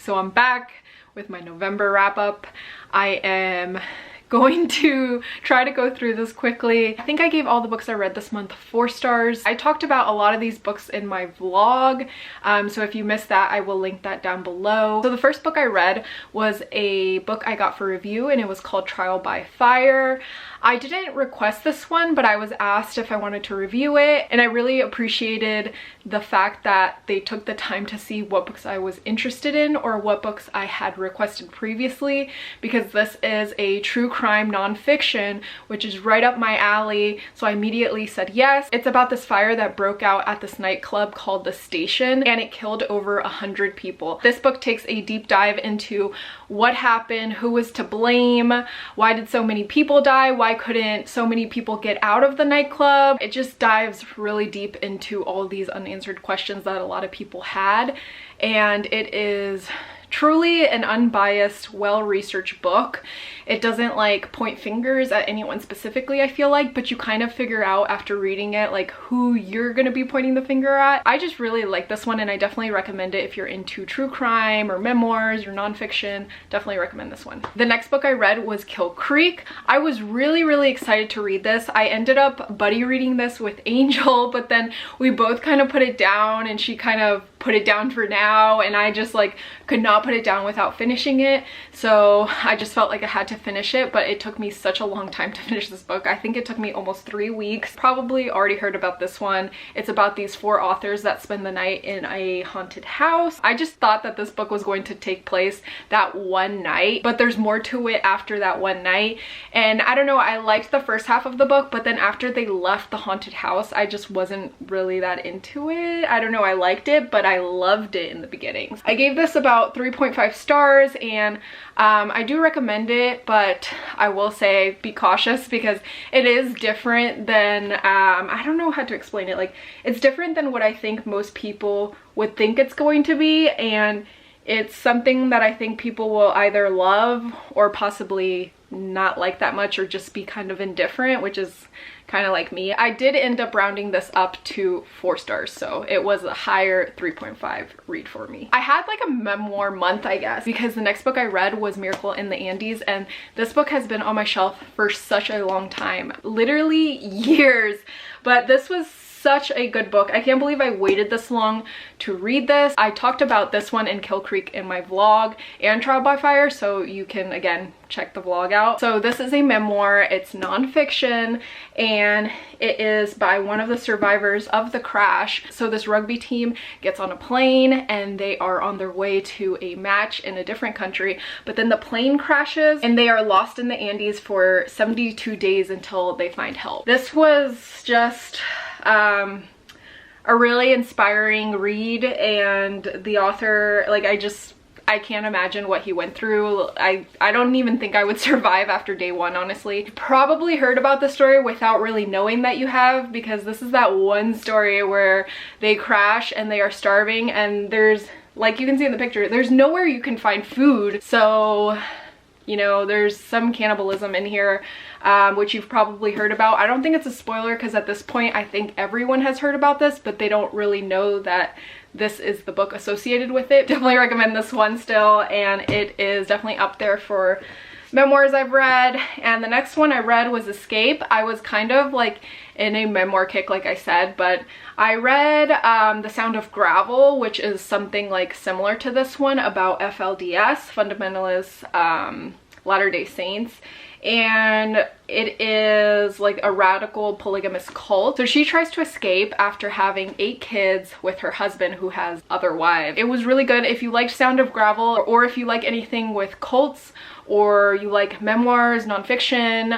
So I'm back with my November wrap up. I am going to try to go through this quickly. I think I gave all the books I read this month 4 stars. I talked about a lot of these books in my vlog, so if you missed that, I will link that down below. So the first book I read was a book I got for review, and it was called Trial by Fire. I didn't request this one, but I was asked if I wanted to review it, and I really appreciated the fact that they took the time to see what books I was interested in or what books I had requested previously, because this is a true crime nonfiction, which is right up my alley, so I immediately said yes. It's about this fire that broke out at this nightclub called The Station, and it killed over 100 people. This book takes a deep dive into what happened, who was to blame, why did so many people die, why couldn't so many people get out of the nightclub. It just dives really deep into all these unanswered questions that a lot of people had, and it is truly an unbiased, well-researched book. It doesn't like point fingers at anyone specifically, I feel like, but you kind of figure out after reading it like who you're gonna be pointing the finger at. I just really like this one, and I definitely recommend it if you're into true crime or memoirs or nonfiction. Definitely recommend this one. The next book I read was Kill Creek. I was really excited to read this. I ended up buddy reading this with Angel, but then we both kind of put it down, and she kind of put it down for now, and I just like could not put it down without finishing it, so I just felt like I had to finish it. But it took me such a long time to finish this book. I think it took me almost 3 weeks. Probably already heard about this one. It's about these 4 authors that spend the night in a haunted house. I just thought that this book was going to take place that one night, but there's more to it after that one night, and I don't know, I liked the first half of the book, but then after they left the haunted house, I just wasn't really that into it. I don't know, I liked it, but I loved it in the beginning. I gave this about 3.5 stars, and I do recommend it, but I will say be cautious because it is different than, I don't know how to explain it. Like, it's different than what I think most people would think it's going to be, and it's something that I think people will either love or possibly not like that much, or just be kind of indifferent, which is kind of like me. I did end up rounding this up to 4 stars, so it was a higher 3.5 read for me. I had like a memoir month, I guess, because the next book I read was Miracle in the Andes, and this book has been on my shelf for such a long time, literally years, but this was such a good book. I can't believe I waited this long to read this. I talked about this one in Kill Creek in my vlog and Trial by Fire, so you can again check the vlog out. So this is a memoir. It's nonfiction, and it is by one of the survivors of the crash. So this rugby team gets on a plane, and they are on their way to a match in a different country, but then the plane crashes and they are lost in the Andes for 72 days until they find help. This was just a really inspiring read, and the author, like, I can't imagine what he went through. I don't even think I would survive after day 1, honestly. You probably heard about the story without really knowing that you have, because this is that one story where they crash and they are starving, and there's, like you can see in the picture, there's nowhere you can find food. So, you know, there's some cannibalism in here, which you've probably heard about. I don't think it's a spoiler, because at this point I think everyone has heard about this, but they don't really know that this is the book associated with it. Definitely recommend this one still, and it is definitely up there for memoirs I've read. And the next one I read was Escape. I was kind of like in a memoir kick, like I said, but I read The Sound of Gravel, which is something like similar to this one, about FLDS, Fundamentalist Latter-day Saints, and it is like a radical polygamous cult. So she tries to escape after having 8 kids with her husband, who has other wives. It was really good. If you like Sound of Gravel, or if you like anything with cults, or you like memoirs, nonfiction,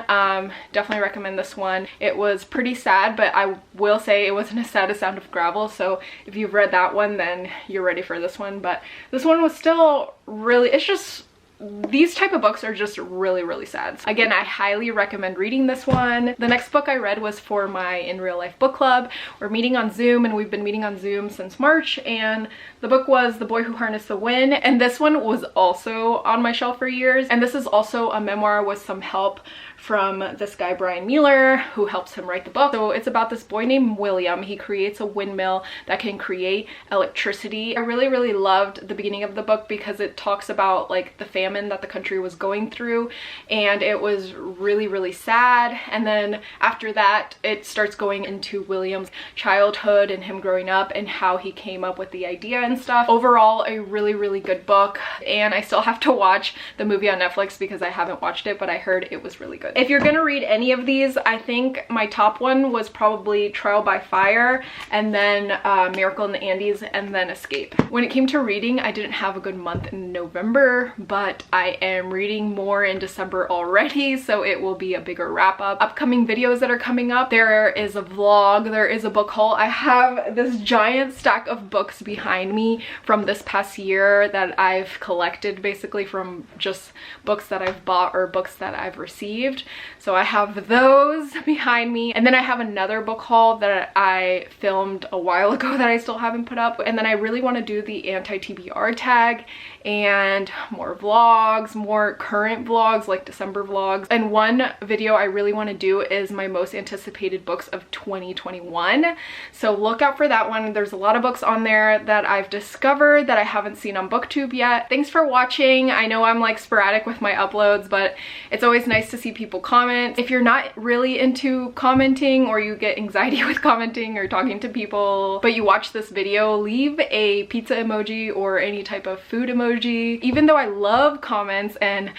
definitely recommend this one. It was pretty sad, but I will say it wasn't as sad as Sound of Gravel, so if you've read that one, then you're ready for this one. But this one was still really, it's just these type of books are just really, really sad. So again, I highly recommend reading this one. The next book I read was for my In Real Life book club. We're meeting on Zoom, and we've been meeting on Zoom since March, and the book was The Boy Who Harnessed the Wind, and this one was also on my shelf for years. And this is also a memoir with some help from this guy Brian Mueller, who helps him write the book. So it's about this boy named William. He creates a windmill that can create electricity. I really, really loved the beginning of the book because it talks about like the famine that the country was going through, and it was really, really sad. And then after that, it starts going into William's childhood and him growing up and how he came up with the idea and stuff. Overall, a really, really good book, and I still have to watch the movie on Netflix because I haven't watched it, but I heard it was really good. If you're gonna read any of these, I think my top one was probably Trial by Fire, and then Miracle in the Andes, and then Escape. When it came to reading, I didn't have a good month in November, but I am reading more in December already, so it will be a bigger wrap up. Upcoming videos that are coming up, there is a vlog, there is a book haul. I have this giant stack of books behind me from this past year that I've collected, basically from just books that I've bought or books that I've received. So I have those behind me, and then I have another book haul that I filmed a while ago that I still haven't put up. And then I really want to do the anti-TBR tag and more vlogs, more current vlogs like December vlogs. And one video I really want to do is my most anticipated books of 2021. So look out for that one. There's a lot of books on there that I've discovered that I haven't seen on BookTube yet. Thanks for watching. I know I'm like sporadic with my uploads, but it's always nice to see people comment. If you're not really into commenting, or you get anxiety with commenting or talking to people, but you watch this video, leave a pizza emoji or any type of food emoji. Even though I love comments and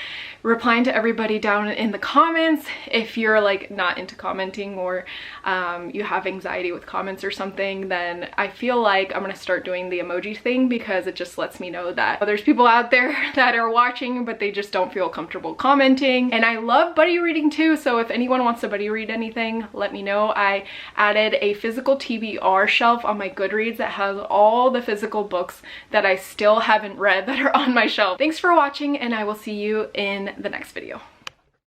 replying to everybody down in the comments, if you're like not into commenting, or you have anxiety with comments or something, then I feel like I'm gonna start doing the emoji thing, because it just lets me know that there's people out there that are watching but they just don't feel comfortable commenting. And I love buddy reading too, so if anyone wants to buddy read anything, let me know. I added a physical TBR shelf on my Goodreads that has all the physical books that I still haven't read that are on my shelf. Thanks for watching, and I will see you in the next video.